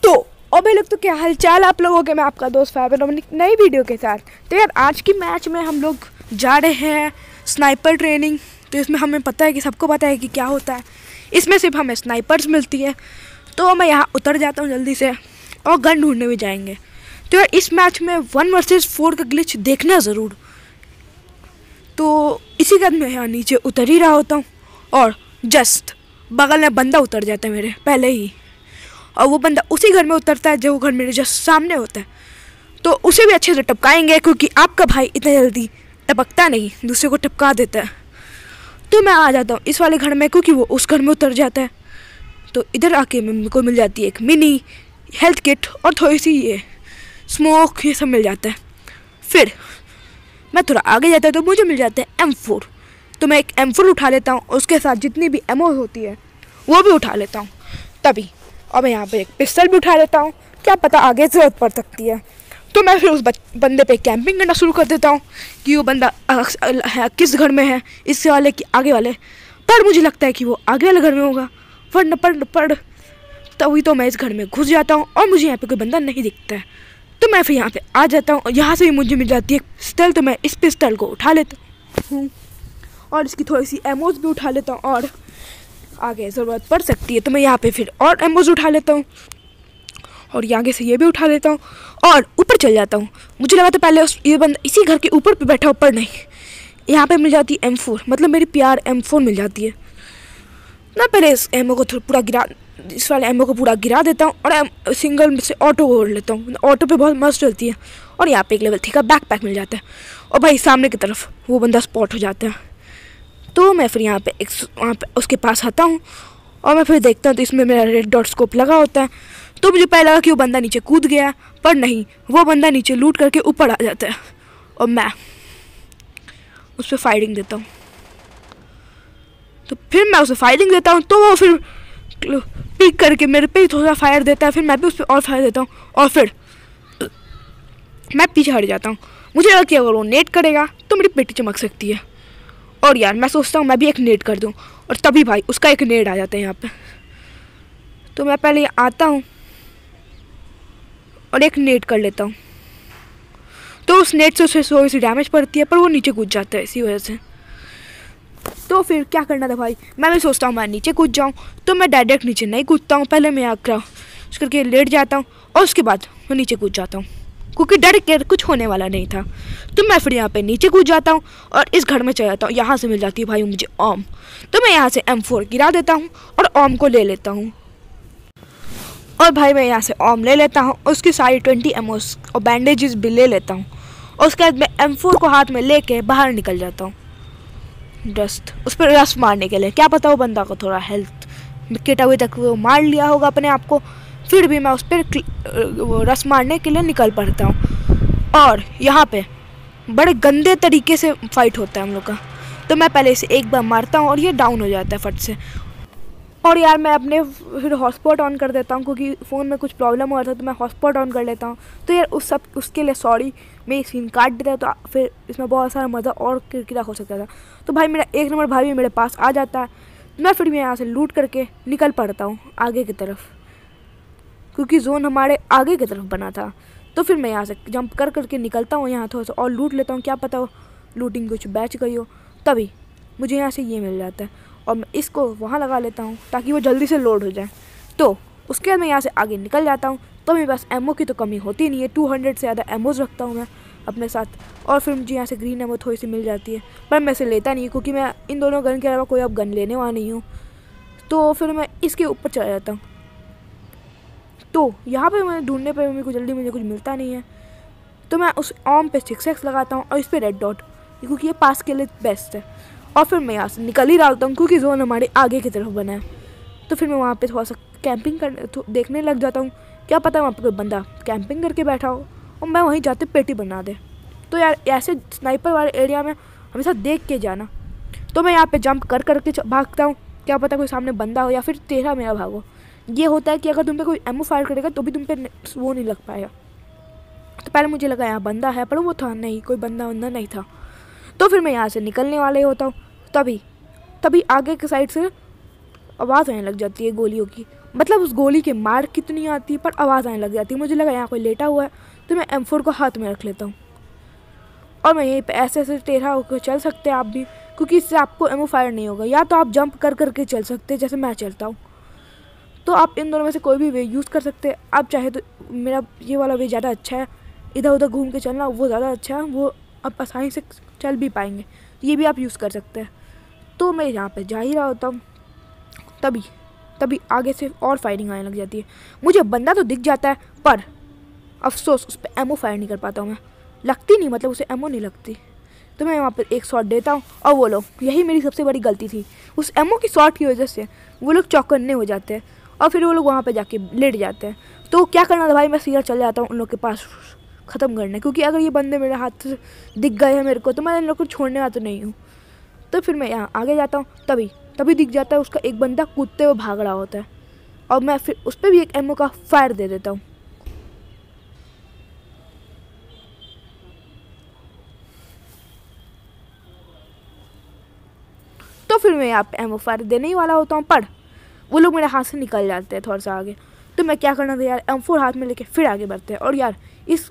तो अबे लोग, तो क्या हालचाल आप लोगों के। मैं आपका दोस्त फैबन अपनी नई वीडियो के साथ। तो यार आज की मैच में हम लोग जा रहे हैं स्नाइपर ट्रेनिंग। तो इसमें हमें पता है कि सबको पता है कि क्या होता है। इसमें सिर्फ हमें स्नाइपर्स मिलती है। तो मैं यहाँ उतर जाता हूँ जल्दी से और गन ढूंढने भी जाएंगे। तो यार इस मैच में 1 वर्सेस 4 का ग्लिच देखना ज़रूर। तो इसी के बाद मैं यहाँ नीचे उतर ही रहा होता हूँ और जस्ट बगल में बंदा उतर जाता है मेरे पहले ही। और वो बंदा उसी घर में उतरता है जो घर मेरे जस्ट सामने होता है। तो उसे भी अच्छे से टपकाएंगे, क्योंकि आपका भाई इतना जल्दी टपकता नहीं, दूसरे को टपका देता है। तो मैं आ जाता हूँ इस वाले घर में, क्योंकि वो उस घर में उतर जाता है। तो इधर आके मेरे को मिल जाती है एक मिनी हेल्थ किट और थोड़ी सी ये स्मोक, ये सब मिल जाता है। फिर मैं थोड़ा आगे जाता हूँ तो मुझे मिल जाता है M4। तो मैं एक M4 उठा लेता हूँ, उसके साथ जितनी भी एमो होती है वो भी उठा लेता हूँ तभी। और मैं यहाँ पे एक पिस्टल भी उठा लेता हूँ, क्या पता आगे ज़रूरत पड़ सकती है। तो मैं फिर उस बंदे पे कैंपिंग करना शुरू कर देता हूँ कि वो बंदा किस घर में है, इससे वाले कि आगे वाले। पर मुझे लगता है कि वो आगे वाले घर में होगा। पर तभी तो मैं इस घर में घुस जाता हूँ और मुझे यहाँ पे कोई बंदा नहीं दिखता है। तो मैं फिर यहाँ पे आ जाता हूँ और यहाँ से भी मुझे मिल जाती है पिस्टल। तो मैं इस पिस्टल को उठा लेता हूँ और इसकी थोड़ी सी एमोज भी उठा लेता हूँ, और आगे ज़रूरत पड़ सकती है तो मैं यहाँ पे फिर और एमोज उठा लेता हूँ और आगे से ये भी उठा लेता हूँ और ऊपर चल जाता हूँ। मुझे लगा था पहले ये बंदा इसी घर के ऊपर पे बैठा, ऊपर नहीं। यहाँ पे मिल जाती है M4, मतलब मेरी प्यार M4 मिल जाती है ना। पहले इस एमओ को पूरा गिरा, इस वाले एमओ को पूरा गिरा देता हूँ और सिंगल से ऑटो ओढ़ लेता हूँ। ऑटो पे बहुत मस्त चलती है। और यहाँ पे एक लेवल 3 का बैकपैक मिल जाता है। और भाई सामने की तरफ वो बंदा स्पॉट हो जाता है। तो मैं फिर यहाँ पे वहाँ पे उसके पास आता हूँ और मैं फिर देखता हूँ तो इसमें मेरा रेड डॉट स्कोप लगा होता है। तो मुझे पहले लगा कि वो बंदा नीचे कूद गया, पर नहीं, वो बंदा नीचे लूट करके ऊपर आ जाता है और मैं उस पर फायरिंग देता हूँ। तो फिर मैं उसे फायरिंग देता हूँ तो वो फिर पिक करके मेरे पे ही थोड़ा फायर देता है। फिर मैं भी उस पर और फायर देता हूँ और फिर मैं पीछे हट जाता हूँ। मुझे लगा कि अगर वो नेट करेगा तो मेरी पेटी चमक सकती है। और यार मैं सोचता हूँ मैं भी एक नेट कर दूँ, और तभी भाई उसका एक नेट आ जाता है यहाँ पे। तो मैं पहले आता हूँ और एक नेट कर लेता हूँ। तो उस नेट से उसे थोड़ी सी डैमेज पड़ती है, पर वो नीचे कूद जाता है इसी वजह से। तो फिर क्या करना था भाई, मैं भी सोचता हूँ मैं नीचे कूद जाऊँ। तो मैं डायरेक्ट नीचे नहीं कूदता हूँ, पहले मैं क्रॉस करके लेट जाता हूँ और उसके बाद मैं नीचे कूद जाता हूँ, क्योंकि डर के कुछ होने वाला नहीं था। तो मैं फिर यहाँ पे नीचे कूद जाता हूँ और इस घर में चला जाता हूँ। यहाँ से मिल जाती है भाई मुझे ओम। तो मैं यहाँ से M4 गिरा देता हूँ और ओम को ले लेता हूँ। और भाई मैं यहाँ से ओम ले लेता हूँ, उसकी सारी 20 एमोस और बैंडेजेस भी ले लेता हूँ। और उसके बाद मैं M4 को हाथ में लेके बाहर निकल जाता हूँ जस्ट उस पर रस मारने के लिए। क्या पता वो बंदा को थोड़ा हेल्थ किट अभी तक वो मार लिया होगा अपने आप को, फिर भी मैं उस पर रस मारने के लिए निकल पड़ता हूँ। और यहाँ पे बड़े गंदे तरीके से फाइट होता है हम लोग का। तो मैं पहले इसे एक बार मारता हूँ और ये डाउन हो जाता है फट से। और यार मैं अपने फिर हॉटस्पॉट ऑन कर देता हूँ, क्योंकि फ़ोन में कुछ प्रॉब्लम हो रहा था तो मैं हॉटस्पॉट ऑन कर लेता हूँ। तो यार उसके लिए सॉरी, मैं स्क्रीन काट देता तो फिर इसमें बहुत सारा मज़ा और किरकिरा हो सकता था। तो भाई मेरा 1 नंबर भाई भी मेरे पास आ जाता है। मैं फिर भी यहाँ से लूट करके निकल पड़ता हूँ आगे की तरफ, क्योंकि जोन हमारे आगे की तरफ बना था। तो फिर मैं यहाँ से जंप कर करके निकलता हूँ, यहाँ थोड़ा सा और लूट लेता हूँ, क्या पता हो लूटिंग कुछ बैच गई हो। तभी मुझे यहाँ से ये मिल जाता है और मैं इसको वहाँ लगा लेता हूँ ताकि वो जल्दी से लोड हो जाए। तो उसके बाद मैं यहाँ से आगे निकल जाता हूँ। तो मेरे पास एमओ की तो कमी होती नहीं है, 200 से ज़्यादा एमोज रखता हूँ मैं अपने साथ। और फिर मुझे यहाँ से ग्रीन एमो थोड़ी सी मिल जाती है, पर मैं इसे लेता नहीं, क्योंकि मैं इन दोनों गन के अलावा कोई अब गन लेने वाला नहीं हूँ। तो फिर मैं इसके ऊपर चला जाता हूँ। तो यहाँ पे मैं ढूंढने पे मेरे को जल्दी मुझे कुछ मिलता नहीं है। तो मैं उस ओम पे 6x लगाता हूँ और इस पर रेड डॉट, क्योंकि ये पास के लिए बेस्ट है। और फिर मैं यहाँ से निकल ही डालता हूँ, क्योंकि जोन हमारे आगे की तरफ बना है। तो फिर मैं वहाँ पे थोड़ा सा कैंपिंग देखने लग जाता हूँ, क्या पता वहाँ पर कोई बंदा कैंपिंग करके बैठा हो और मैं वहीं जाते पेटी बना दे। तो यार ऐसे स्नाइपर वाले एरिया में हमेशा देख के जाना। तो मैं यहाँ पर जंप कर करके भागता हूँ, क्या पता कोई सामने बंदा हो या फिर तेरा मेरा भागो। ये होता है कि अगर तुम पे कोई एमओ फायर करेगा तो भी तुम पे वो नहीं लग पाएगा। तो पहले मुझे लगा यहाँ बंदा है, पर वो था नहीं, कोई बंदा नहीं था। तो फिर मैं यहाँ से निकलने वाले होता हूँ, तभी आगे की साइड से आवाज़ आने लग जाती है गोलियों की। मतलब उस गोली की मार कितनी आती है, पर आवाज़ आने लग जाती है। मुझे लगा यहाँ कोई लेटा हुआ है, तो मैं M4 को हाथ में रख लेता हूँ और मैं यहीं पे ऐसे ऐसे टेढ़ा होकर चल सकते हैं आप भी, क्योंकि इससे आपको एमो फायर नहीं होगा। या तो आप जंप कर करके चल सकते हैं जैसे मैं चलता हूँ, तो आप इन दोनों में से कोई भी वे यूज़ कर सकते हैं। आप चाहे तो मेरा ये वाला वे ज़्यादा अच्छा है, इधर उधर घूम के चलना वो ज़्यादा अच्छा है, वो आप आसानी से चल भी पाएंगे, ये भी आप यूज़ कर सकते हैं। तो मैं यहाँ पे जा ही रहा होता हूँ, तभी आगे से और फायरिंग आने लग जाती है। मुझे बंदा तो दिख जाता है, पर अफसोस उस पर एमओ फायर नहीं कर पाता हूँ मैं, लगती नहीं, मतलब उसे एमओ नहीं लगती। तो मैं वहाँ पर एक शॉट देता हूँ और वो लोग, यही मेरी सबसे बड़ी गलती थी, उस एमओ की शॉट की वजह से वो लोग चौकन्ने हो जाते हैं और फिर वो लोग वहाँ पे जाके लेट जाते हैं। तो क्या करना था भाई, मैं सीधा चल जाता हूँ उन लोग के पास ख़त्म करने, क्योंकि अगर ये बंदे मेरे हाथ से दिख गए हैं मेरे को, तो मैं इन लोग को छोड़ने वाला तो नहीं हूँ। तो फिर मैं यहाँ आगे जाता हूँ, तभी दिख जाता है उसका एक बंदा कूदते हुए भाग रहा होता है, और मैं फिर उस पर भी एक एमओ का फायर दे देता हूँ। तो फिर मैं यहाँ पे एमओ फायर देने ही वाला होता हूँ, पर वो लोग मेरे हाथ से निकल जाते हैं थोड़ा सा आगे। तो मैं क्या करना था यार, M4 हाथ में लेके फिर आगे बढ़ते हैं, और यार इस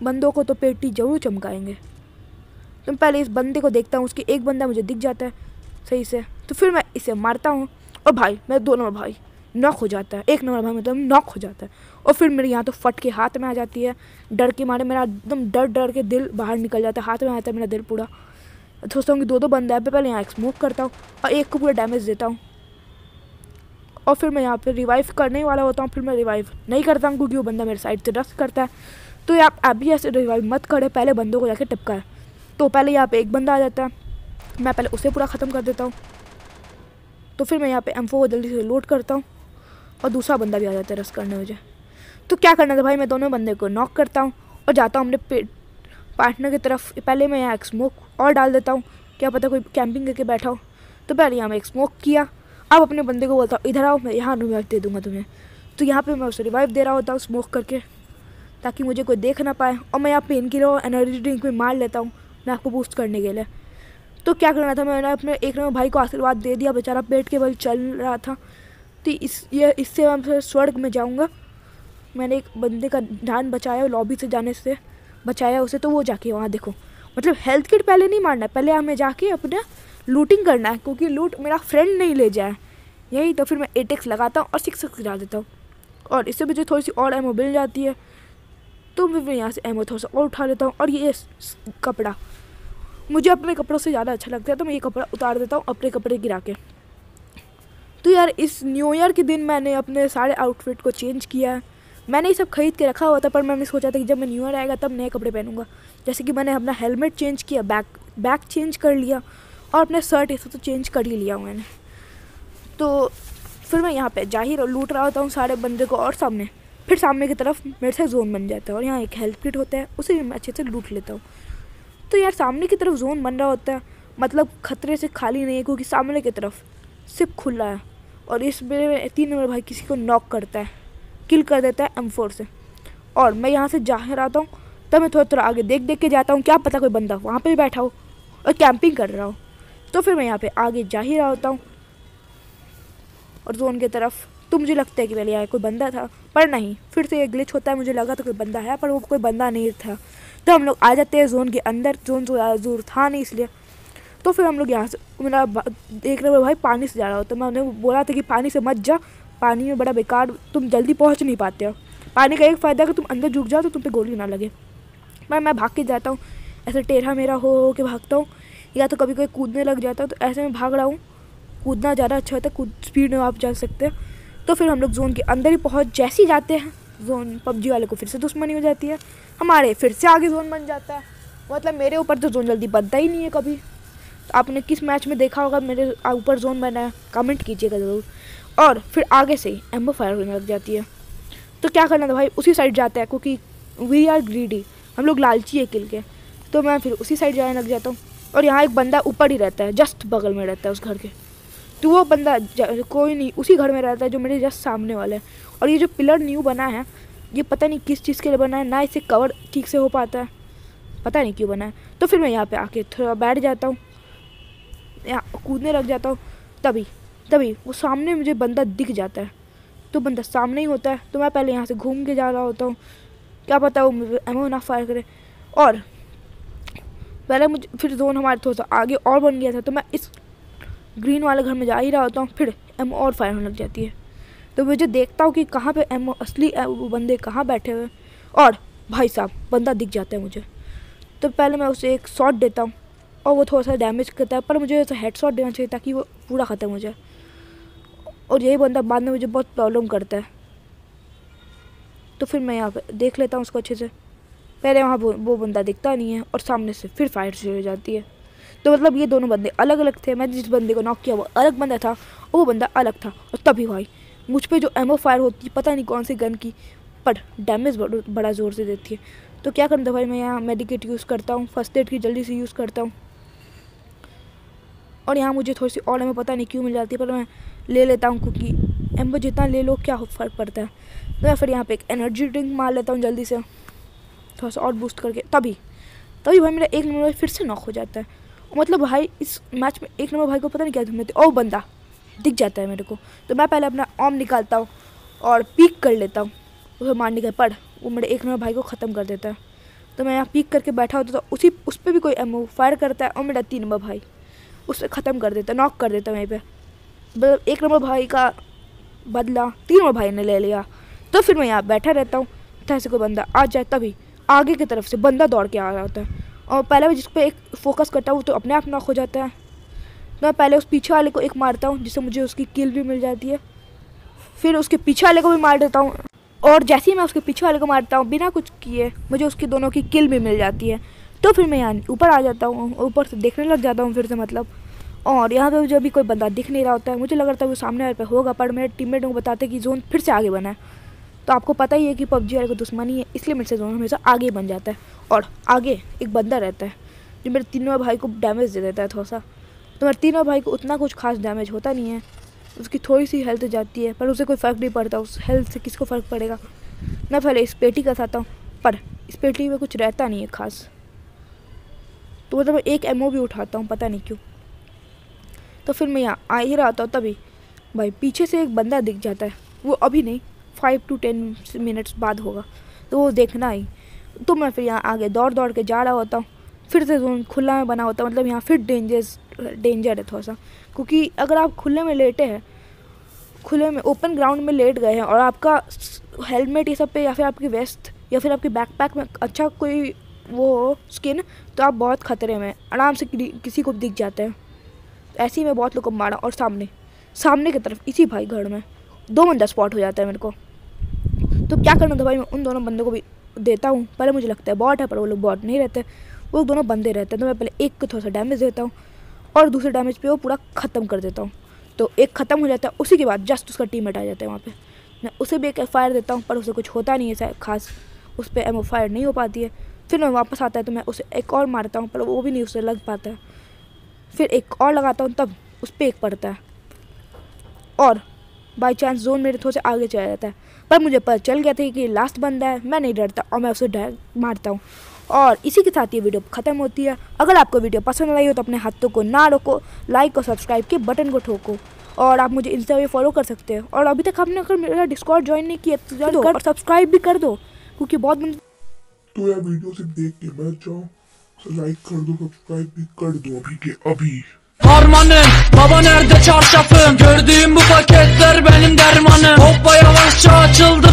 बंदों को तो पेटी जरूर चमकाएंगे। तो पहले इस बंदे को देखता हूँ, उसकी एक बंदा मुझे दिख जाता है सही से, तो फिर मैं इसे मारता हूँ और भाई मेरा 2 नंबर भाई नॉक हो जाता है, 1 नंबर भाई मतलब नॉक हो जाता है। और फिर मेरे यहाँ तो फट के हाथ में आ जाती है, डर के मारे मेरा एकदम डर के दिल बाहर निकल जाता है, हाथ में आता है मेरा दिल पूरा। सोचता हूँ कि 2 बंदा है, पहले यहाँ एक स्मोक करता हूँ और एक को पूरा डैमेज देता हूँ, और फिर मैं यहाँ पे रिवाइव करने ही वाला होता हूँ। फिर मैं रिवाइव नहीं करता हूँ क्योंकि वो बंदा मेरे साइड से रश करता है। तो आप भी ऐसे रिवाइव मत करें, पहले बंदों को जाके टिपका है। तो पहले यहाँ पे एक बंदा आ जाता है, मैं पहले उसे पूरा ख़त्म कर देता हूँ। तो फिर मैं यहाँ पे M4 जल्दी से लोड करता हूँ और दूसरा बंदा भी आ जाता है रश करने मुझे। तो क्या करना था भाई, मैं दोनों बंदे को नॉक करता हूँ और जाता हूँ अपने पार्टनर की तरफ। पहले मैं यहाँ एक स्मोक और डाल देता हूँ, क्या पता कोई कैंपिंग करके बैठा हो। तो पहले यहाँ मैं एक स्मोक किया, अब अपने बंदे को बोलता हूँ इधर आओ, मैं यहाँ रिवाइव दे दूँगा तुम्हें। तो यहाँ पे मैं उसे रिवाइव दे रहा होता हूँ स्मोक करके, ताकि मुझे कोई देख ना पाए। और मैं यहाँ पेन किलर और एनर्जी ड्रिंक में मार लेता हूँ मैं आपको बूस्ट करने के लिए। तो क्या करना था, मैंने अपने एक नंबर भाई को आशीर्वाद दे दिया, बेचारा पेट के बल चल रहा था। तो इससे मैं फिर स्वर्ग में जाऊँगा। मैंने एक बंदे का जान बचाया, लॉबी से जाने से बचाया उसे। तो वो जाके वहाँ देखो, मतलब हेल्थ किट पहले नहीं मारना है, पहले हमें जाके अपना लूटिंग करना है, क्योंकि लूट मेरा फ्रेंड नहीं ले जाए यही। तो फिर मैं 8x लगाता हूँ और 6x गिरा देता हूँ, और इससे मुझे थोड़ी सी और एमओ मिल जाती है। तो मैं यहाँ से एमओ थोड़ा सा और उठा लेता हूँ, और ये कपड़ा मुझे अपने कपड़ों से ज़्यादा अच्छा लगता है, तो मैं ये कपड़ा उतार देता हूँ अपने कपड़े गिरा के। तो यार इस न्यू ईयर के दिन मैंने अपने सारे आउटफिट को चेंज किया है। मैंने ये सब खरीद के रखा हुआ था, पर मैंने सोचा था कि जब मैं न्यू ईयर आएगा तब नए कपड़े पहनूंगा। जैसे कि मैंने अपना हेलमेट चेंज किया, बैग चेंज कर लिया, और अपने शर्ट ये सब तो चेंज कर ही लिया मैंने। तो फिर मैं यहाँ पे जा ही लूट रहा होता हूँ सारे बंदे को, और फिर सामने की तरफ मेरे से जोन बन जाता है, और यहाँ एक हेल्थ किट होता है, उसे भी मैं अच्छे से लूट लेता हूँ। तो यार सामने की तरफ जोन बन रहा होता है, मतलब खतरे से खाली नहीं है, क्योंकि सामने की तरफ सिर्फ खुला है। और इस मेरे 3 नंबर भाई किसी को नॉक करता है, किल कर देता है M4 से। और मैं यहाँ से जा रहा हूँ, तब मैं थोड़ा आगे देख के जाता हूँ, क्या पता कोई बंदा वहाँ पे भी बैठा हो और कैंपिंग कर रहा हो। तो फिर मैं यहाँ पे आगे जा ही रहा होता हूँ और जोन की तरफ। तो मुझे लगता है कि पहले यहाँ कोई बंदा था, पर नहीं, फिर से ये ग्लिच होता है, मुझे लगा तो कोई बंदा है, पर वो कोई बंदा नहीं था। तो हम लोग आ जाते हैं जोन के अंदर, जोन तो ज़्यादा दूर था नहीं इसलिए। तो फिर हम लोग यहाँ से, मेरा देख रहे हो भाई पानी से जा रहा हो, तो मैंने बोला था कि पानी से मत जा, पानी में बड़ा बेकार, तुम जल्दी पहुँच नहीं पाते हो। पानी का एक फ़ायदा है कि तुम अंदर झुक जाओ तो तुम पे गोली ना लगे। पर मैं भाग के जाता हूँ, ऐसे टेढ़ा मेरा हो के भागता हूँ, या तो कभी कोई कूदने लग जाता है, तो ऐसे में भाग रहा हूँ। कूदना ज़्यादा अच्छा होता है, स्पीड में आप जा सकते हैं। तो फिर हम लोग जोन के अंदर ही जैसे ही जाते हैं, जोन PUBG वाले को फिर से दुश्मनी हो जाती है, हमारे फिर से आगे जोन बन जाता है। मतलब मेरे ऊपर तो जोन जल्दी बनता ही नहीं है कभी। तो आपने किस मैच में देखा होगा मेरे ऊपर जोन बना है, कमेंट कीजिएगा ज़रूर। और फिर आगे से ही एम्बो फायर होने लग जाती है। तो क्या करना था भाई, उसी साइड जाते हैं, क्योंकि वी आर ग्रीडी, हम लोग लालची है किल के। तो मैं फिर उसी साइड जाने लग जाता हूँ, और यहाँ एक बंदा ऊपर ही रहता है, जस्ट बगल में रहता है उस घर के। तो वो बंदा कोई नहीं उसी घर में रहता है जो मेरे जस्ट सामने वाला है। और ये जो पिलर न्यू बना है, ये पता नहीं किस चीज़ के लिए बना है, ना इसे कवर ठीक से हो पाता है, पता नहीं क्यों बना है। तो फिर मैं यहाँ पे आके थोड़ा बैठ जाता हूँ, यहाँ कूदने लग जाता हूँ। तभी वो सामने मुझे बंदा दिख जाता है, तो बंदा सामने ही होता है, तो मैं पहले यहाँ से घूम के जा रहा होता हूँ, क्या पता वो मुझे एमओ ना फायर करे। और पहले मुझे फिर जोन हमारे थोड़ा सा आगे और बन गया था, तो मैं इस ग्रीन वाले घर में जा ही रहा होता हूँ, फिर एमओ और फायर होने लग जाती है। तो मुझे देखता हूँ कि कहाँ पे एमओ असली वो बंदे कहाँ बैठे हुए, और भाई साहब बंदा दिख जाता है मुझे। तो पहले मैं उसे एक शॉट देता हूँ और वो थोड़ा सा डैमेज करता है, पर मुझे ऐसा हेड शॉट देना चाहिए ताकि वो पूरा ख़त्म हो जाए। और यही बंदा बाद में मुझे बहुत प्रॉब्लम करता है, तो फिर मैं यहाँ पे देख लेता हूँ उसको अच्छे से। पहले वहाँ वो बंदा दिखता नहीं है और सामने से फिर फायर शुरू हो जाती है। तो मतलब ये दोनों बंदे अलग अलग थे, मैं जिस बंदे को नॉक किया वो अलग बंदा था, वो बंदा अलग था। और तभी भाई मुझ पे जो एमओ फायर होती है पता नहीं कौन सी गन की, पर डैमेज बड़ा ज़ोर से देती है। तो क्या करता भाई, मैं यहाँ मेडिकेट यूज़ करता हूँ, फर्स्ट एड की जल्दी से यूज़ करता हूँ। और यहाँ मुझे थोड़ी सी और एमओ पता नहीं क्यों मिल जाती है, पर मैं ले लेता हूँ क्योंकि एमओ जितना ले लो क्या फ़र्क पड़ता है। तो मैं फिर यहाँ पे एक एनर्जी ड्रिंक मार लेता हूँ जल्दी से, थोड़ा सा और बूस्ट करके। तभी भाई मेरा एक नंबर भाई फिर से नॉक हो जाता है। मतलब भाई इस मैच में एक नंबर भाई को पता नहीं क्या धुन थी, और बंदा दिख जाता है मेरे को। तो मैं पहले अपना आर्म निकालता हूँ और पीक कर लेता हूँ उसे मारने के, पर वो मेरे एक नंबर भाई को ख़त्म कर देता है। तो मैं यहाँ पीक करके बैठा होता तो उस पर भी कोई एमओ फायर करता है और मेरा 3 नंबर भाई उसे ख़त्म कर देता है, नॉक कर देता है वहीं पे। मतलब एक नंबर भाई का बदला 3 नंबर भाई ने ले लिया। तो फिर मैं यहाँ बैठा रहता हूँ, ऐसे कोई बंदा आ जाए, तभी आगे की तरफ से बंदा दौड़ के आ रहा होता है, और पहले मैं जिस पे एक फोकस करता हूँ तो अपने आप नॉक हो जाता है। तो मैं पहले उस पीछे वाले को एक मारता हूँ जिससे मुझे उसकी किल भी मिल जाती है, फिर उसके पीछे वाले को भी मार देता हूँ, और जैसे ही मैं उसके पीछे वाले को मारता हूँ बिना कुछ किए मुझे उसकी दोनों की किल भी मिल जाती है। तो फिर मैं यहाँ ऊपर आ जाता हूँ, ऊपर से देखने लग जाता हूँ फिर से मतलब। और यहाँ पे मुझे अभी कोई बंदा दिख नहीं रहा होता है, मुझे लग रहा था वो सामने वाले पे होगा, पर मेरे टीममेट को बताते कि जोन फिर से आगे बना है। तो आपको पता ही है कि पबजी वाले को दुश्मनी है, इसलिए मेरे से जोन हमेशा आगे बन जाता है। और आगे एक बंदा रहता है जो मेरे 3 नंबर भाई को डैमेज दे देता है थोड़ा सा। तो मेरे 3 नंबर भाई को उतना कुछ खास डैमेज होता नहीं है, उसकी थोड़ी सी हेल्थ जाती है, पर उसे कोई फ़र्क नहीं पड़ता, उस हेल्थ से किसको फ़र्क पड़ेगा। मैं पहले इस पेटी का खाता हूँ, पर इस पेटी में कुछ रहता नहीं है खास, तो मतलब मैं एक एमओ भी उठाता हूँ पता नहीं क्यों। तो फिर मैं यहाँ आ ही रहा था, तभी भाई पीछे से एक बंदा दिख जाता है, वो अभी नहीं 5 to 10 मिनट्स बाद होगा, तो वो देखना ही। तो मैं फिर यहाँ आगे दौड़ दौड़ के जा रहा होता हूँ, फिर से जोन खुला में बना होता है, मतलब यहाँ फिर डेंजर है थोड़ा सा, क्योंकि अगर आप खुले में लेटे हैं, खुले में ओपन ग्राउंड में लेट गए हैं और आपका हेलमेट ये सब पे या फिर आपकी वेस्ट या फिर आपके बैकपैक में अच्छा कोई वो हो स्किन, तो आप बहुत खतरे में आराम से किसी को दिख जाते हैं। ऐसे ही मैं बहुत लोगों को मारा, और सामने की तरफ इसी भाई घर में 2 बंदा स्पॉट हो जाता है मेरे को। तो क्या करना था भाई, मैं उन दोनों बंदों को भी देता हूँ। पहले मुझे लगता है बॉट है, पर वो लोग बॉट नहीं रहते, वो दोनों बंदे रहते हैं। तो मैं पहले एक को थोड़ा सा डैमेज देता हूँ और दूसरे डैमेज पे वो पूरा ख़त्म कर देता हूँ। तो एक ख़त्म हो जाता है, उसी के बाद जस्ट उसका टीममेट आ जाता है वहाँ पे, मैं उसे भी एक फायर देता हूँ, पर उसे कुछ होता नहीं है खास, उस पर एमओ फायर नहीं हो पाती है। फिर मैं वापस आता है तो मैं उसे एक और मारता हूँ, पर वो भी नहीं उससे लग पाता है। फिर एक और लगाता हूँ, तब उस पर एक पड़ता है, और बाई चांस जोन मेरे थोड़े से आगे चला जाता है। पर मुझे पता चल गया था कि लास्ट बंदा है, मैं नहीं डरता और मैं उसे मारता हूँ। और इसी के साथ ये वीडियो ख़त्म होती है। अगर आपको वीडियो पसंद आई हो तो अपने हाथों को ना रोको, लाइक और सब्सक्राइब के बटन को ठोको, और आप मुझे इंस्टा पे फॉलो कर सकते हैं। और अभी तक आपने अगर मेरा डिस्कॉर्ड ज्वाइन नहीं किया तो ज्वाइन कर और सब्सक्राइब भी कर दो, क्योंकि बहुत बंदे तो यार वीडियो सिर्फ देख के बैठ जाओ, लाइक कर दो, सब्सक्राइब भी कर दो अभी के अभी। Harmanım, baba nerede çarşafım? Gördüğüm bu paketler benim dermanım. Hoppa yavaşça açıldı